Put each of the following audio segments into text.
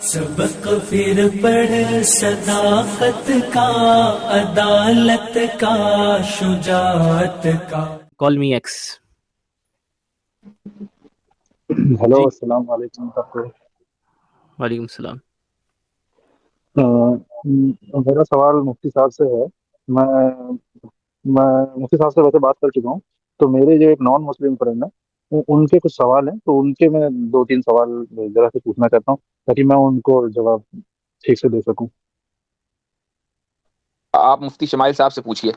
سبق پھر پڑھ صداقت کا، عدالت کا، شجاعت کا. کال می ایکس. ہلو جی السلام علیکم سب کو. وعلیکم السلام. میرا سوال مفتی صاحب سے ہے. میں میں مفتی صاحب سے ویسے بات کر چکا ہوں، تو میرے جو ایک نان مسلم فرینڈ ہیں ان کے کچھ سوال ہیں، تو ان کے میں 2-3 سوال ذرا سے پوچھنا چاہتا ہوں تاکہ میں ان کو جواب ٹھیک سے دے سکوں. آپ مفتی شمائل صاحب سے پوچھیے.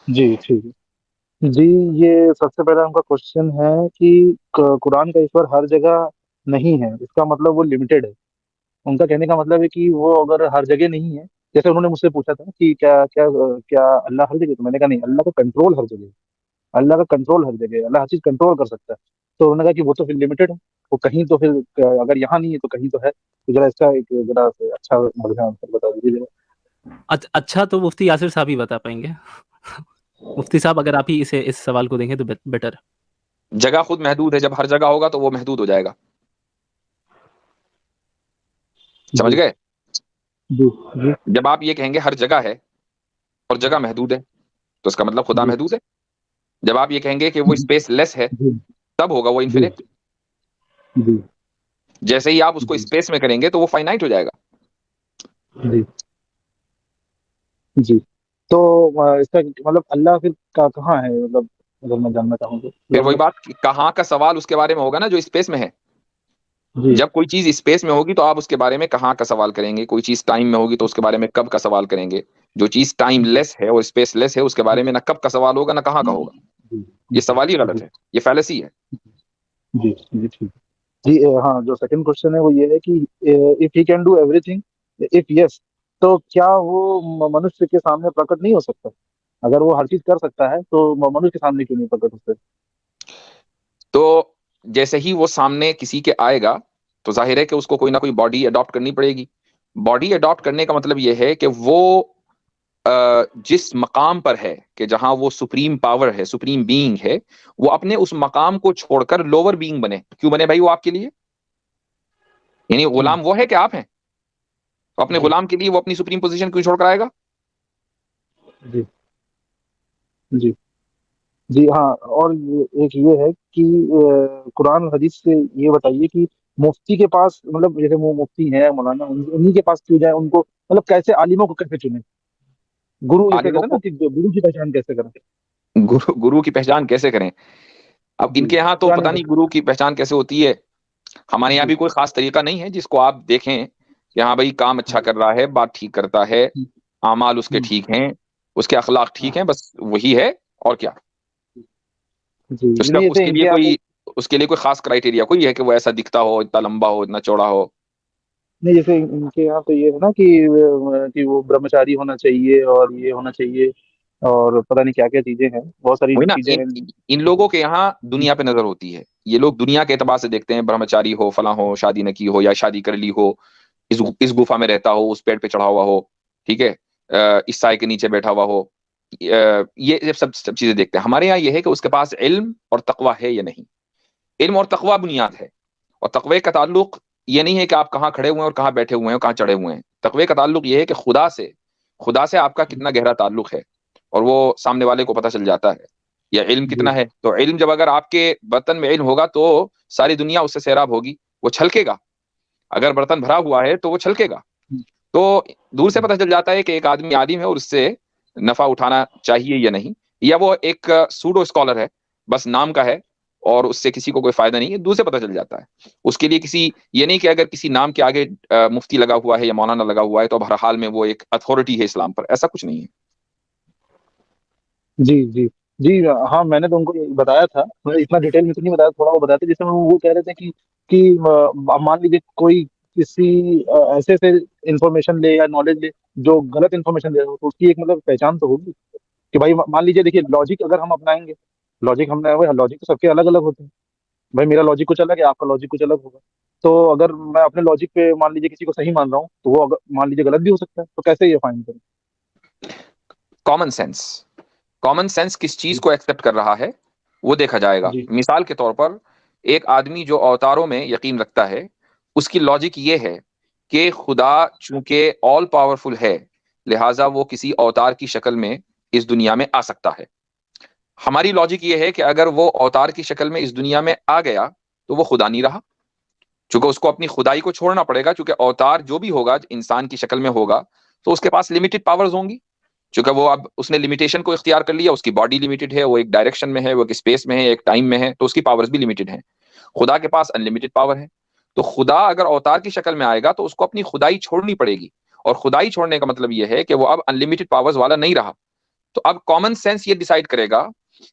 جی ٹھیک ہے جی. یہ سب سے پہلا ان کا کوشچن ہے کہ قرآن کا ایشور ہر جگہ نہیں ہے، اس کا مطلب وہ لمیٹیڈ ہے. ان کا کہنے کا مطلب ہے کہ وہ اگر ہر جگہ نہیں ہے، جیسے انہوں نے مجھ سے پوچھا تھا کہ کیا کیا کیا اللہ ہر جگہ، تو میں نے کہا نہیں، اللہ کا کنٹرول ہر جگہ ہے. اللہ کا کنٹرول ہر جگہ ہے، اللہ ہر چیز کنٹرول کر سکتا ہے. تو انہوں نے کہا کہ وہ تو پھر لمیٹیڈ ہے، وہ کہیں تو پھر اگر یہاں نہیں ہے تو کہیں تو ہے. تو ذرا اس کا ایک ذرا اچھا بتا دیجیے. اچھا تو مفتی یاسر صاحب ہی بتا پائیں گے. مفتی صاحب اگر آپ ہی اس سوال کو دیکھیں تو بیٹر. جگہ خود محدود ہے، جب ہر جگہ ہوگا تو وہ محدود ہو جائے گا. سمجھ جی گئے؟ جی جی جب آپ یہ کہیں گے ہر جگہ ہے اور جگہ محدود ہے تو اس کا مطلب خدا جی محدود ہے. جب آپ یہ کہیں گے کہ وہ اسپیس لیس ہے جی تب ہوگا وہ جی انفینٹ. جی جیسے ہی آپ اس کو جی اسپیس میں کریں گے تو وہ فائنائٹ ہو جائے گا. جی جی. تو اس کا مطلب اللہ پھر کہاں ہے، مطلب اگر میں جاننا چاہوں تو پھر وہی مطلب. بات، کہاں کا سوال اس کے بارے میں ہوگا نا جو اسپیس میں ہے. جی جب کوئی چیز اسپیس میں ہوگی تو آپ اس کے بارے میں کہاں کا سوال کریں گے. کوئی چیز ٹائم میں ہوگی تو اس کے بارے میں کب کا سوال کریں گے. جو چیز ٹائم جی لیس ہے اور اسپیس لیس ہے اس کے بارے میں نہ کب کا سوال ہوگا نہ کہاں کا ہوگا. جی یہ جی سوال ہی جی غلط ہے، یہ فیلسی ہے. جی جی ٹھیک ہے جی. ہاں، جو سیکنڈ کوشچن ہے وہ یہ ہے کہ if he can do every thing, if yes, تو کیا وہ منشیہ کے سامنے پرکٹ نہیں ہو سکتا؟ اگر وہ ہر چیز کر سکتا ہے تو منشیہ کے سامنے کیوں نہیں پرکٹ ہو سکتا؟ تو جیسے ہی وہ سامنے کسی کے آئے گا تو ظاہر ہے کہ اس کو کوئی نہ کوئی باڈی اڈاپٹ کرنی پڑے گی. باڈی اڈاپٹ کرنے کا مطلب یہ ہے کہ وہ جس مقام پر ہے کہ جہاں وہ سپریم پاور ہے، سپریم بینگ ہے، وہ اپنے اس مقام کو چھوڑ کر لوور بینگ بنے. کیوں بنے بھائی وہ آپ کے لیے؟ یعنی غلام وہ ہے کہ آپ ہیں. تو اپنے جی غلام کے لیے وہ اپنی سپریم پوزیشن کیوں چھوڑ کر آئے گا؟ جی جی جی. ہاں، اور ایک یہ ہے کہ قرآن اور حدیث سے یہ بتائیے کہ مفتی کے پاس، مطلب جیسے وہ مفتی ہیں مولانا، انہی کے پاس کیوں جائے؟ ان کو مطلب کیسے عالموں کو کیسے چنے؟ گرو جیسے عالموں کہتے ہیں نا کو کہ گرو کی پہچان کیسے کریں؟ گرو کی پہچان کیسے کریں؟ اب ان جی کے یہاں تو کیا پتہ نہیں نہیں کرتے؟ گرو کی پہچان کیسے ہوتی ہے. ہمارے یہاں جی بھی کوئی خاص طریقہ نہیں ہے جس کو آپ دیکھیں کہ ہاں بھائی کام اچھا کر رہا ہے، بات ٹھیک کرتا ہے، اعمال اس کے ٹھیک ہیں، اس کے اخلاق ٹھیک ہیں، بس وہی ہے. اور کیا جی. نہیں اس جیسے کے ان لیے کے یہاں کوئی خاص کرائیٹیریا کوئی ہے کہ وہ ایسا دکھتا ہو، اتنا لمبا ہو، اتنا چوڑا ہو؟ نہیں، جیسے ان کے یہاں تو یہ ہے نا کہ وہ برہمچاری ہونا چاہیے اور یہ ہونا چاہیے اور پتہ نہیں کیا کیا چیزیں ہیں، بہت ساری وہی نا، چیزیں ہیں. ان لوگوں کے یہاں دنیا پہ نظر ہوتی ہے. یہ لوگ دنیا کے اعتبار سے دیکھتے ہیں، برہمچاری ہو، فلاں ہو، شادی نہ کی ہو یا شادی کر لی ہو، اس گفا میں رہتا ہو، اس پیڑ پہ چڑھا ہوا ہو، ٹھیک ہے، اس سائے کے نیچے بیٹھا ہوا ہو، یہ سب چیزیں دیکھتے ہیں. ہمارے یہاں یہ ہے کہ اس کے پاس علم اور تقوی ہے یا نہیں. علم اور تقوی بنیاد ہے، اور تقوی کا تعلق یہ نہیں ہے کہ آپ کہاں کھڑے ہوئے ہیں اور کہاں بیٹھے ہوئے ہیں اور کہاں چڑھے ہوئے ہیں. تقوی کا تعلق یہ ہے کہ خدا سے آپ کا کتنا گہرا تعلق ہے، اور وہ سامنے والے کو پتہ چل جاتا ہے. یا علم جی کتنا ہے، تو علم جب اگر آپ کے برتن میں علم ہوگا تو ساری دنیا اس سے سیراب ہوگی، وہ چھلکے گا. اگر برتن بھرا ہوا ہے تو وہ چھلکے گا. تو دور سے پتہ چل جاتا ہے کہ ایک آدمی عالم ہے اور اس سے نفع اٹھانا چاہیے یا نہیں، یا وہ ایک سوڈو اسکالر ہے، بس نام کا ہے اور اس سے کسی کو کوئی فائدہ نہیں ہے. دور سے پتہ چل جاتا ہے. اس کے لیے یہ نہیں کہ اگر کسی نام کے آگے مفتی لگا ہوا ہے یا مولانا لگا ہوا ہے تو اب ہر حال میں وہ ایک اتھارٹی ہے اسلام پر. ایسا کچھ نہیں ہے. جی جی جی. ہاں، میں نے تو ان کو بتایا تھا، اتنا ڈیٹیل میں تو نہیں بتایا، تھوڑا وہ بتایا تھا. جیسے وہ کہہ رہے تھے کہ مان لیجیے کوئی کسی ایسے سے انفارمیشن لے یا نالج لے جو غلط انفارمیشن دے رہا ہو، تو اس کی ایک مطلب پہچان تو ہوگی کہ بھائی مان لیجیے، دیکھیے لاجک اگر ہم اپنائیں گے، لاجک لاجک تو سب کے الگ الگ ہوتے ہیں. بھائی میرا لاجک کچھ الگ ہے، آپ کا لاجک کچھ الگ ہوگا. تو اگر میں اپنے لاجک پہ مان لیجیے کسی کو صحیح مان رہا ہوں تو وہ مان لیجیے غلط بھی ہو سکتا ہے. تو کیسے یہ فائنڈ کریں؟ کامن سینس کس چیز کو ایکسپٹ کر رہا ہے وہ دیکھا جائے گا. جی مثال کے طور پر ایک آدمی جو اوتاروں میں یقین رکھتا ہے، اس کی لاجک یہ ہے کہ خدا چونکہ آل پاورفل ہے لہٰذا وہ کسی اوتار کی شکل میں اس دنیا میں آ سکتا ہے. ہماری لاجک یہ ہے کہ اگر وہ اوتار کی شکل میں اس دنیا میں آ گیا تو وہ خدا نہیں رہا، چونکہ اس کو اپنی خدائی کو چھوڑنا پڑے گا، چونکہ اوتار جو بھی ہوگا انسان کی شکل میں ہوگا تو اس کے پاس لمیٹڈ پاورز ہوں گی، چونکہ وہ اب اس نے لمیٹیشن کو اختیار کر لیا، اس کی باڈی لمیٹڈ ہے، وہ ایک ڈائریکشن میں ہے، وہ ایک اسپیس میں ہے، ایک ٹائم میں ہے، تو اس کی پاورز بھی لمیٹڈ ہیں. خدا کے پاس انلمیٹڈ پاور ہے. تو خدا اگر اوتار کی شکل میں آئے گا تو اس کو اپنی خدائی چھوڑنی پڑے گی، اور خدائی چھوڑنے کا مطلب یہ ہے کہ وہ اب انلمیٹڈ پاورز والا نہیں رہا. تو اب کامن سینس یہ ڈیسائیڈ کرے گا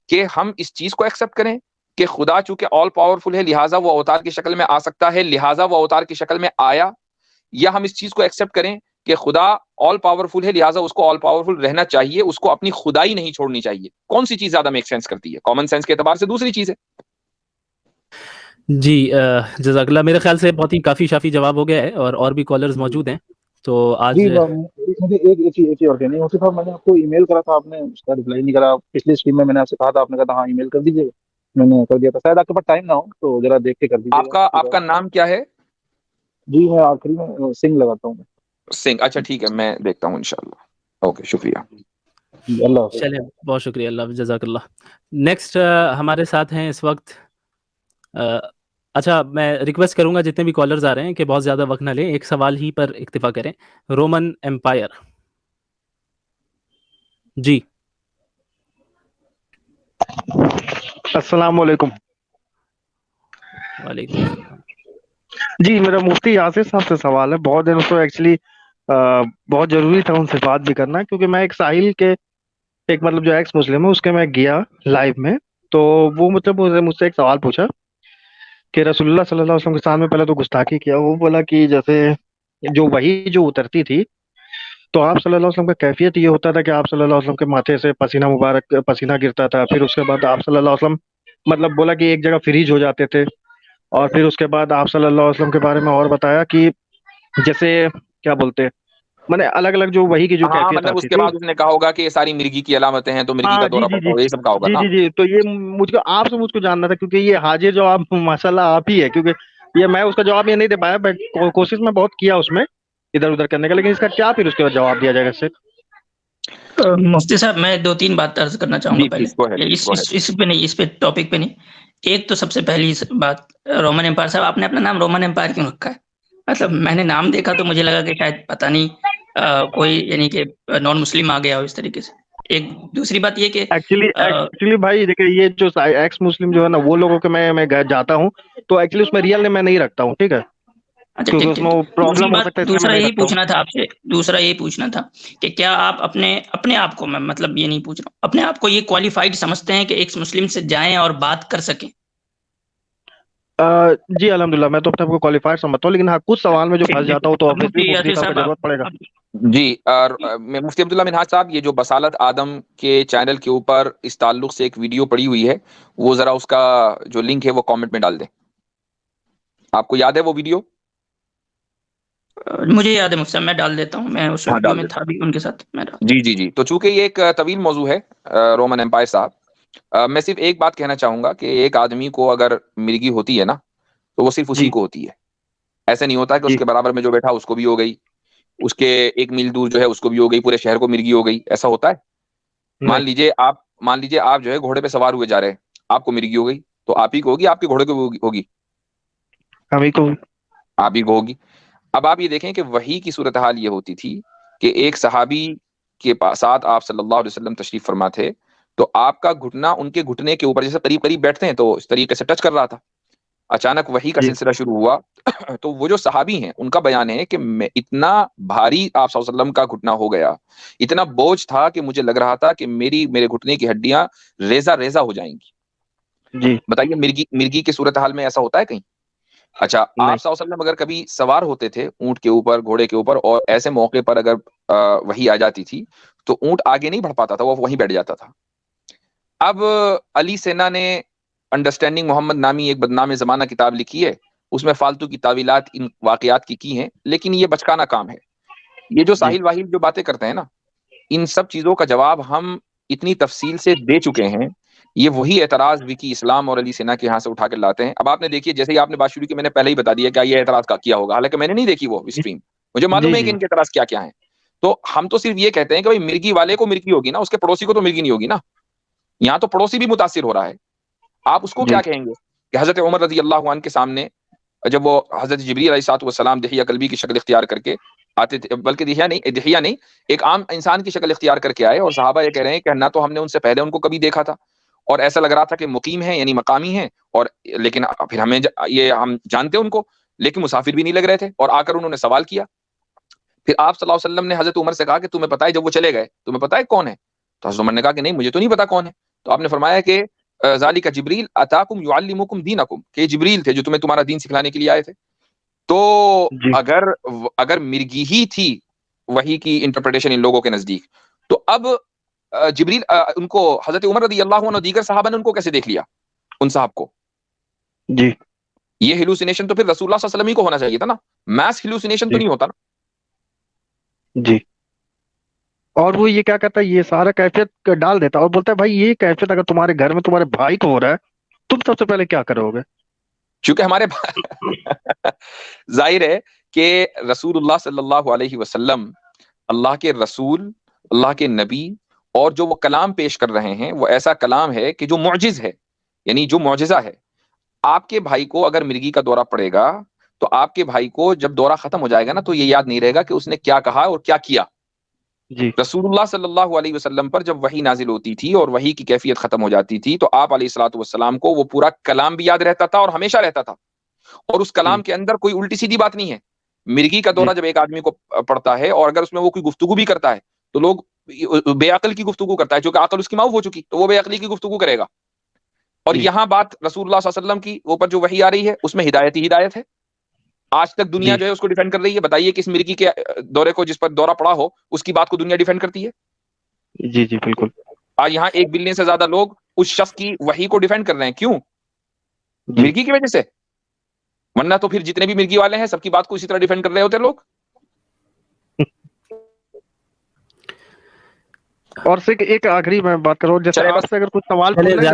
کہ ہم اس چیز کو ایکسیپٹ کریں کہ خدا چونکہ آل پاورفل ہے لہٰذا وہ اوتار کی شکل میں آ سکتا ہے، لہٰذا وہ اوتار کی شکل میں آیا، یا ہم اس چیز کو ایکسیپٹ کریں کہ خدا آل پاورفل ہے لہٰذا اس کو آل پاورفل رہنا چاہیے، اس کو اپنی خدائی نہیں چھوڑنی چاہیے. کون سی چیز زیادہ میک سینس کرتی ہے؟ کامن سینس کے اعتبار سے دوسری چیز ہے. جی جزاک اللہ. میرے خیال سے بہت ہی کافی شافی جواب ہو گیا ہے، اور بھی کالرز موجود ہیں تو آج جی مجھے ایک ہی اور کہنی ہے مفتی صاحب، میں نے آپ کو ای میل کرا تھا، آپ نے اس کا رپلائی نہیں کرا. پچھلی اسٹریم میں نے آپ سے کہا تھا، آپ نے کہا تھا ہاں ای میل کر دیجیے، میں نے کر دیا تھا. شاید آپ کے پاس ٹائم نہ ہو تو ذرا دیکھ کے کر دیجیے. آپ کا نام کیا ہے؟ جی میں آخری میں سنگھ لگاتا ہوں. سنگھ. اچھا ٹھیک ہے، میں دیکھتا ہوں انشاءاللہ. اوکے شکریہ. جی اللہ حافظ. چلیں، بہت شکریہ. اللہ جزاک اللہ. نیکسٹ ہمارے ساتھ ہیں اس وقت اچھا میں ریکویسٹ کروں گا جتنے بھی کالرز آ رہے ہیں کہ بہت زیادہ وقت نہ لیں، ایک سوال ہی پر اکتفا کریں. Roman umpire. جی السلام علیکم. وعلیکم السلام. جی میرا مفتی یاسر صاحب سے سوال ہے. بہت دنوں سے ایکچولی بہت ضروری تھا ان سے بات بھی کرنا، کیونکہ میں ایک ساحل کے ایک مطلب جو ایکس مسلم ہے اس کے میں گیا لائیو میں، تو وہ مطلب مجھ سے ایک سوال پوچھا کہ رسول اللہ صلی اللہ علیہ وسلم کے سامنے پہلے تو گستاخی کیا. وہ بولا کہ جیسے جو وحی جو اترتی تھی تو آپ صلی اللہ علیہ وسلم کا کیفیت یہ ہوتا تھا کہ آپ صلی اللہ علیہ وسلم کے ماتھے سے پسینہ مبارک پسینہ گرتا تھا، پھر اس کے بعد آپ صلی اللہ علیہ وسلم مطلب بولا کہ ایک جگہ فریج ہو جاتے تھے، اور پھر اس کے بعد آپ صلی اللہ علیہ وسلم کے بارے میں اور بتایا کہ جیسے کیا بولتے میں نے الگ الگ جو وہی کی جو ہاں کیفیت مطلب اس آتی کے تھی. بعد اس نے کہا ہوگا کہ یہ ساری مرغی کی علامتیں ہیں تو مرغی ہاں کا جی دورہ جی پڑتا جی ہوگا، یہ سب کہا ہوگا جی نا. جی جی تو یہ مجھ کو آپ سے مجھ کو جاننا تھا، کیونکہ یہ حاجر جو آپ ماشاء اللہ آپ ہی ہے، کیونکہ یہ میں اس کا جواب یہ نہیں دے پایا. میں کوشش میں بہت کیا اس میں ادھر ادھر کرنے کا، لیکن اس کا کیا پھر اس کے بعد جواب دیا جائے گا اس سے؟ مفتی صاحب میں 2-3 بات عرض کرنا چاہوں گا جی پہلے. Please go ahead. اس پہ نہیں، اس پہ ٹاپک پہ نہیں. ایک تو سب سے پہلی بات، رومن امپائر صاحب آپ نے اپنا نام رومن امپائر کیوں رکھا ہے؟ مطلب میں نے نام دیکھا تو مجھے لگا کہ شاید پتہ نہیں کوئی یعنی کہ نان مسلم آ گیا ہو اس طریقے سے. ایک دوسری بات یہ کہ ایکچولی بھائی دیکھیں، یہ جو ایکس مسلم جو ہے نا وہ لوگوں کے میں جاتا ہوں تو ایکچولی اس میں ریئل میں نہیں رکھتا ہوں، ٹھیک ہے، اچھا کیونکہ ٹھیک اس میں ٹھیک. دوسری پرابلم ہو بات، سکتا ہے، اس لیے میں دوسرا نہیں یہی رکھتا ہوں. پوچھنا تھا آپ سے، دوسرا یہی پوچھنا تھا کہ کیا آپ اپنے آپ کو، میں مطلب یہ نہیں پوچھ رہا ہوں، اپنے آپ کو یہ کوالیفائڈ سمجھتے ہیں کہ ایک مسلم سے جائیں اور بات کر سکیں؟ جی الحمدللہ میں تو اپنے آپ کو کوالیفائڈ سمجھتا ہوں، لیکن ہاں کچھ سوال میں جو پھنس جاتا ہوں تو اب obviously مفتی یاسر صاحب کا ضرورت پڑے گا. جی اور مفتی عبداللہ منہاج صاحب، یہ جو بصالت آدم کے چینل کے اوپر اس تعلق سے ایک ویڈیو پڑی ہوئی ہے، وہ ذرا اس کا جو لنک ہے وہ کامنٹ میں ڈال دیں. آپ کو یاد ہے وہ ویڈیو؟ مجھے یاد ہے مفتی صاحب، میں ڈال دیتا ہوں، میں اس ہاں ویڈیو ڈال میں دیں. تھا بھی ان کے ساتھ، میں ڈال. جی جی جی. تو چونکہ یہ ایک طویل موضوع ہے رومن امپائر صاحب، میں صرف ایک بات کہنا چاہوں گا کہ ایک آدمی کو اگر مرغی ہوتی ہے نا تو وہ صرف اسی جی کو ہوتی ہے. ایسے نہیں ہوتا کہ اس جی کے برابر میں جو بیٹھا اس کو بھی ہو گئی، اس کے ایک میل دور جو ہے اس کو بھی ہو گئی، پورے شہر کو مرغی ہو گئی. ایسا ہوتا ہے؟ مان نہیں لیجئے آپ جو ہے گھوڑے پہ سوار ہوئے جا رہے ہیں، آپ کو مرغی ہو گئی تو آپ ہی کو ہوگی، آپ کے گھوڑے کو ہوگی؟ ہمیں کو آپ ہی کو ہوگی. اب آپ یہ دیکھیں کہ وحی کی صورتحال یہ ہوتی تھی کہ ایک صحابی کے ساتھ آپ صلی اللہ علیہ وسلم تشریف فرما تھے، تو آپ کا گھٹنا ان کے گھٹنے کے اوپر جیسے قریب قریب بیٹھتے ہیں تو اس طریقے سے ٹچ کر رہا تھا. اچانک وحی کا جی سلسلہ شروع ہوا تو وہ جو صحابی ہیں ان کا بیان ہے کہ میں اتنا بھاری آپ صلی اللہ علیہ وسلم کا گھٹنا ہو گیا، اتنا بوجھ تھا کہ مجھے لگ رہا تھا کہ میرے گھٹنے کی ہڈیاں ریزہ ریزہ ہو جائیں گی. جی بتائیے مرغی کی صورتحال میں ایسا ہوتا ہے کہیں؟ اچھا آپ نہیں صلی اللہ علیہ وسلم اگر کبھی سوار ہوتے تھے اونٹ کے اوپر، گھوڑے کے اوپر، اور ایسے موقع پر اگر وحی آ جاتی تھی تو اونٹ آگے نہیں بڑھ پاتا تھا، وہ وہیں بیٹھ جاتا تھا. اب علی سینا نے انڈرسٹینڈنگ محمد نامی ایک بدنام زمانہ کتاب لکھی ہے، اس میں فالتو کی تعویلات ان واقعات کی ہیں، لیکن یہ بچکانا کام ہے. یہ جو جی ساحل واحل جو باتیں کرتے ہیں نا، ان سب چیزوں کا جواب ہم اتنی تفصیل سے دے چکے ہیں یہ وہی اعتراض وکی اسلام اور علی سنہا کے یہاں سے اٹھا کر لاتے ہیں. اب آپ نے دیکھیے جیسے ہی آپ نے بات شروع کی میں نے پہلے ہی بتا دیا کیا یہ اعتراض کیا ہوگا, حالانکہ میں نے نہیں دیکھی وہ اسٹریم, مجھے معلوم ہے کہ ان کے اعتراض کیا کیا ہیں. تو ہم تو صرف یہ کہتے ہیں کہ بھائی مرگی والے کو مرگی ہوگی نا, اس کے پڑوسی کو تو مرگی نہیں ہوگی نا. یہاں تو پڑوسی بھی متاثر ہو رہا ہے, آپ اس کو کیا کہیں گے کہ حضرت عمر رضی اللہ عنہ کے سامنے جب وہ حضرت جبریل علیہ الصلوۃ والسلام دحیہ قلبی کی شکل اختیار کر کے آتے تھے, بلکہ دحیہ نہیں ایک عام انسان کی شکل اختیار کر کے آئے, اور صحابہ یہ کہہ رہے ہیں کہ نہ تو ہم نے ان سے پہلے ان کو کبھی دیکھا تھا اور ایسا لگ رہا تھا کہ مقیم ہیں یعنی مقامی ہیں, اور لیکن پھر ہم جانتے ان کو لیکن مسافر بھی نہیں لگ رہے تھے, اور آ کر انہوں نے سوال کیا. پھر آپ صلی اللہ علیہ وسلم نے حضرت عمر سے کہا کہ تمہیں پتہ ہے جب وہ چلے گئے تمہیں پتہ ہے کون ہے؟ تو حضرت عمر نے کہا کہ نہیں مجھے تو نہیں پتا کون ہے. تو آپ نے فرمایا کہ ذالک جبریل اتاکم یعلمکم دینکم, کہ یہ جبریل تھے جو تمہیں تمہارا دین سکھلانے کے لیے آئے تھے. تو اگر مرگی ہی تھی وحی کی انٹرپریٹیشن ان لوگوں کے نزدیک, تو اب جبریل ان کو حضرت عمر رضی اللہ عنہ دیگر صحابہ نے ان کو کیسے دیکھ لیا ان صاحب کو؟ جی یہ ہیلوسینیشن تو پھر رسول اللہ صلی اللہ علیہ وسلم ہی کو ہونا چاہیے تھا نا, میس ہیلوسینیشن تو نہیں ہوتا نا. جی, اور وہ یہ کیا کرتا ہے, یہ سارا کیفیت ڈال دیتا اور بولتا ہے بھائی یہ کیفیت اگر تمہارے گھر میں تمہارے بھائی کو ہو رہا ہے تم سب سے پہلے کیا کرو گے؟ چونکہ ہمارے ظاہر ہے کہ رسول اللہ صلی اللہ علیہ وسلم اللہ کے رسول, اللہ کے نبی, اور جو وہ کلام پیش کر رہے ہیں وہ ایسا کلام ہے کہ جو معجز ہے, یعنی جو معجزہ ہے. آپ کے بھائی کو اگر مرگی کا دورہ پڑے گا تو آپ کے بھائی کو جب دورہ ختم ہو جائے گا نا تو یہ یاد نہیں رہے گا کہ اس نے کیا کہا اور کیا کیا. جی رسول اللہ صلی اللہ علیہ وسلم پر جب وحی نازل ہوتی تھی اور وحی کی کیفیت ختم ہو جاتی تھی تو آپ علیہ الصلوۃ والسلام کو وہ پورا کلام بھی یاد رہتا تھا اور ہمیشہ رہتا تھا, اور اس کلام کے اندر کوئی الٹی سیدھی بات نہیں ہے. مرگی کا دورہ جب ایک آدمی کو پڑتا ہے اور اگر اس میں وہ کوئی گفتگو بھی کرتا ہے تو لوگ بے عقل کی گفتگو کرتا ہے, چونکہ عقل اس کی معاف ہو چکی تو وہ بے عقلی کی گفتگو کرے گا. اور یہاں بات رسول اللہ صلی اللہ علیہ وسلم کی اوپر جو وحی آ رہی ہے اس میں ہدایت ہی ہدایت ہے. آج تک دنیا جو ہے اس کو ڈیفینڈ کر رہی ہے. بتائیے کہ اس مرگی کے دورے کو جس پر دورہ پڑا ہو اس کی بات کو دنیا ڈیفینڈ کرتی ہے؟ جی جی بالکل. آج یہاں 1 بلین سے زیادہ لوگ اس شخص کی وحی کو ڈیفینڈ کر رہے ہیں. کیوں؟ مرگی کی وجہ سے. ورنہ تو پھر جتنے بھی مرگی والے ہیں سب کی بات کو اسی طرح ڈیفینڈ کر رہے ہوتے لوگ. اور سے ایک آخری میں بات کروں, جیسے آپ سے اگر کچھ سوال پوچھنا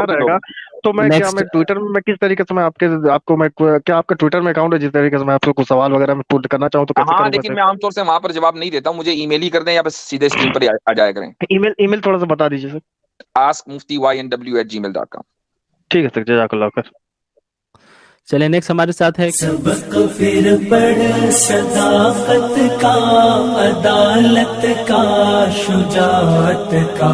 رہے گا تو میں کیا میں ٹویٹر میں کس طریقے سے میں آپ کو میں کیا آپ کا ٹویٹر میں اکاؤنٹ ہے جس طریقے سے میں آپ کو کچھ سوال وغیرہ میں پوٹ کرنا چاہوں تو کیسے کروں؟ لیکن میں عام طور سے وہاں پر جواب نہیں دیتا ہوں, مجھے ای میل ہی کر دیں یا بس سیدھے اسکرین پر آ جایا کریں. ای میل تھوڑا سا بتا دیجیے سر. askmufty@gmail.com. ٹھیک ہے سر, جزاک اللہ خیر. چلیں نیکسٹ ہمارے ساتھ ہے سبق پھر پڑھ صداقت کا, عدالت کا, شجاعت کا,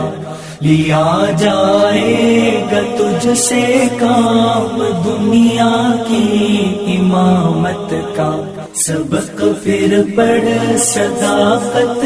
لیا جائے گا تجھ سے کام دنیا کی امامت کا. سبق پھر پڑھ صداقت